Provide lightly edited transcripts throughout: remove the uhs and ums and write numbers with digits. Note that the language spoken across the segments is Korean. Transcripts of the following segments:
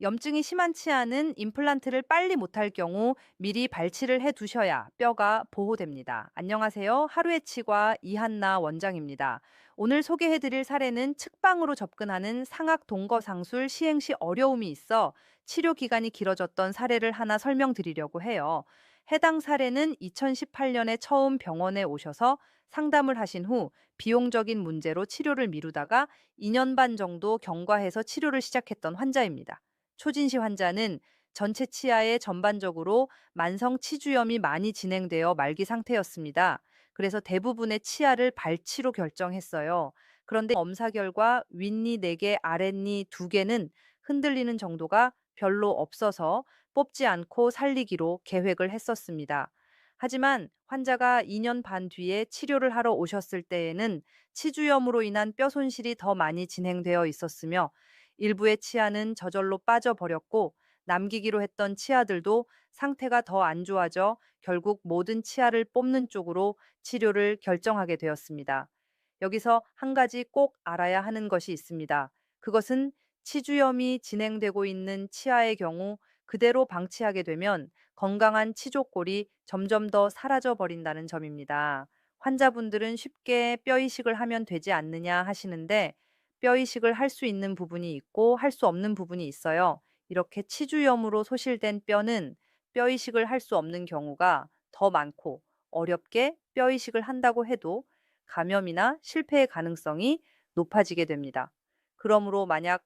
염증이 심한치 않은 임플란트를 빨리 못할 경우 미리 발치를 해 두셔야 뼈가 보호됩니다. 안녕하세요. 하루의 치과 이한나 원장입니다. 오늘 소개해 드릴 사례는 측방으로 접근하는 상악 동거상술 시행 시 어려움이 있어 치료 기간이 길어졌던 사례를 하나 설명드리려고 해요. 해당 사례는 2018년에 처음 병원에 오셔서 상담을 하신 후 비용적인 문제로 치료를 미루다가 2년 반 정도 경과해서 치료를 시작했던 환자입니다. 초진시 환자는 전체 치아에 전반적으로 만성 치주염이 많이 진행되어 말기 상태였습니다. 그래서 대부분의 치아를 발치로 결정했어요. 그런데 검사 결과 윗니 4개, 아랫니 2개는 흔들리는 정도가 별로 없어서 뽑지 않고 살리기로 계획을 했었습니다. 하지만 환자가 2년 반 뒤에 치료를 하러 오셨을 때에는 치주염으로 인한 뼈 손실이 더 많이 진행되어 있었으며 일부의 치아는 저절로 빠져버렸고 남기기로 했던 치아들도 상태가 더 안 좋아져 결국 모든 치아를 뽑는 쪽으로 치료를 결정하게 되었습니다. 여기서 한 가지 꼭 알아야 하는 것이 있습니다. 그것은 치주염이 진행되고 있는 치아의 경우 그대로 방치하게 되면 건강한 치조골이 점점 더 사라져 버린다는 점입니다. 환자분들은 쉽게 뼈 이식을 하면 되지 않느냐 하시는데 뼈 이식을 할 수 있는 부분이 있고 할 수 없는 부분이 있어요. 이렇게 치주염으로 소실된 뼈는 뼈 이식을 할 수 없는 경우가 더 많고 어렵게 뼈 이식을 한다고 해도 감염이나 실패의 가능성이 높아지게 됩니다. 그러므로 만약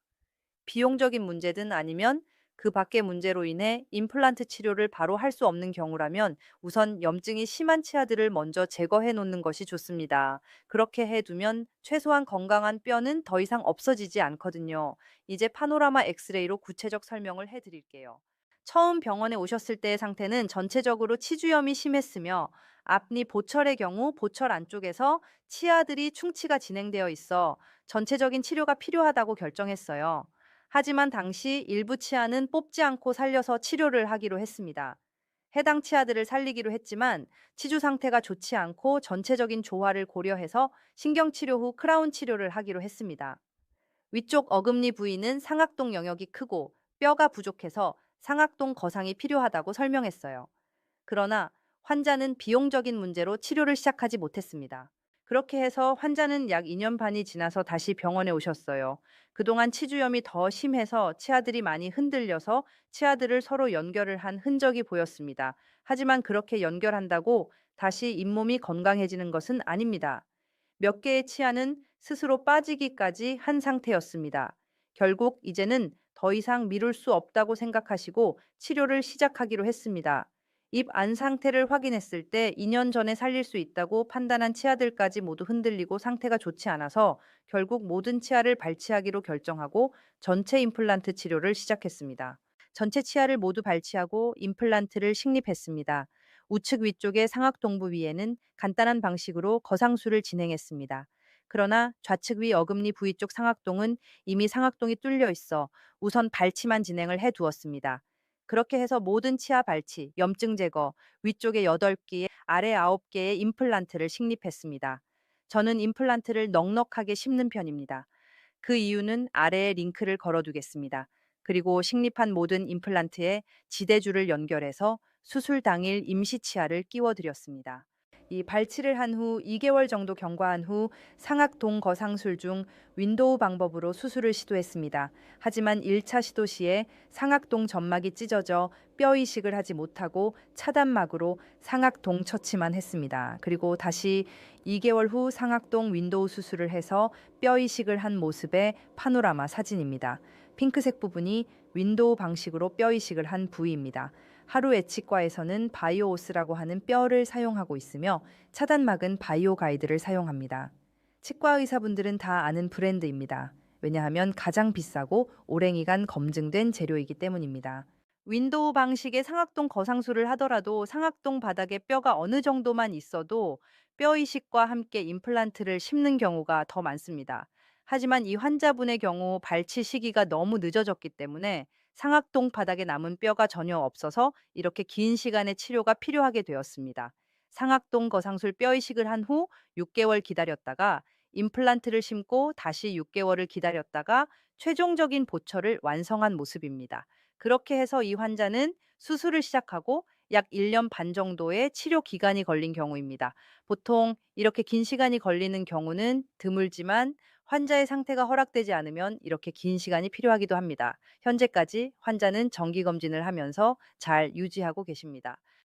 비용적인 문제든 아니면 그 밖의 문제로 인해 임플란트 치료를 바로 할 수 없는 경우라면 우선 염증이 심한 치아들을 먼저 제거해 놓는 것이 좋습니다. 그렇게 해두면 최소한 건강한 뼈는 더 이상 없어지지 않거든요. 이제 파노라마 엑스레이로 구체적 설명을 해 드릴게요. 처음 병원에 오셨을 때의 상태는 전체적으로 치주염이 심했으며 앞니 보철의 경우 보철 안쪽에서 치아들이 충치가 진행되어 있어 전체적인 치료가 필요하다고 결정했어요. 하지만 당시 일부 치아는 뽑지 않고 살려서 치료를 하기로 했습니다. 해당 치아들을 살리기로 했지만 치주 상태가 좋지 않고 전체적인 조화를 고려해서 신경치료 후 크라운 치료를 하기로 했습니다. 위쪽 어금니 부위는 상악동 영역이 크고 뼈가 부족해서 상악동 거상이 필요하다고 설명했어요. 그러나 환자는 비용적인 문제로 치료를 시작하지 못했습니다. 그렇게 해서 환자는 약 2년 반이 지나서 다시 병원에 오셨어요. 그동안 치주염이 더 심해서 치아들이 많이 흔들려서 치아들을 서로 연결을 한 흔적이 보였습니다. 하지만 그렇게 연결한다고 다시 잇몸이 건강해지는 것은 아닙니다. 몇 개의 치아는 스스로 빠지기까지 한 상태였습니다. 결국 이제는 더 이상 미룰 수 없다고 생각하시고 치료를 시작하기로 했습니다. 입 안 상태를 확인했을 때 2년 전에 살릴 수 있다고 판단한 치아들까지 모두 흔들리고 상태가 좋지 않아서 결국 모든 치아를 발치하기로 결정하고 전체 임플란트 치료를 시작했습니다. 전체 치아를 모두 발치하고 임플란트를 식립했습니다. 우측 위쪽의 상악동부 위에는 간단한 방식으로 거상술을 진행했습니다. 그러나 좌측 위 어금니 부위 쪽 상악동은 이미 상악동이 뚫려 있어 우선 발치만 진행을 해 두었습니다. 그렇게 해서 모든 치아 발치, 염증 제거, 위쪽에 8개, 아래 9개의 임플란트를 식립했습니다. 저는 임플란트를 넉넉하게 심는 편입니다. 그 이유는 아래에 링크를 걸어두겠습니다. 그리고 식립한 모든 임플란트에 지대줄을 연결해서 수술 당일 임시 치아를 끼워드렸습니다. 이 발치를 한 후 2개월 정도 경과한 후 상악동 거상술 중 윈도우 방법으로 수술을 시도했습니다. 하지만 1차 시도 시에 상악동 점막이 찢어져 뼈 이식을 하지 못하고 차단막으로 상악동 처치만 했습니다. 그리고 다시 2개월 후 상악동 윈도우 수술을 해서 뼈 이식을 한 모습의 파노라마 사진입니다. 핑크색 부분이 윈도우 방식으로 뼈 이식을 한 부위입니다. 하루 예치과에서는 바이오오스라고 하는 뼈를 사용하고 있으며 차단막은 바이오 가이드를 사용합니다. 치과 의사분들은 다 아는 브랜드입니다. 왜냐하면 가장 비싸고 오랜 기간 검증된 재료이기 때문입니다. 윈도우 방식의 상악동 거상술을 하더라도 상악동 바닥에 뼈가 어느 정도만 있어도 뼈 이식과 함께 임플란트를 심는 경우가 더 많습니다. 하지만 이 환자분의 경우 발치 시기가 너무 늦어졌기 때문에 상악동 바닥에 남은 뼈가 전혀 없어서 이렇게 긴 시간의 치료가 필요하게 되었습니다. 상악동 거상술 뼈 이식을 한 후 6개월 기다렸다가 임플란트를 심고 다시 6개월을 기다렸다가 최종적인 보철을 완성한 모습입니다. 그렇게 해서 이 환자는 수술을 시작하고 약 1년 반 정도의 치료 기간이 걸린 경우입니다. 보통 이렇게 긴 시간이 걸리는 경우는 드물지만 환자의 상태가 허락되지 않으면 이렇게 긴 시간이 필요하기도 합니다. 현재까지 환자는 정기 검진을 하면서 잘 유지하고 계십니다.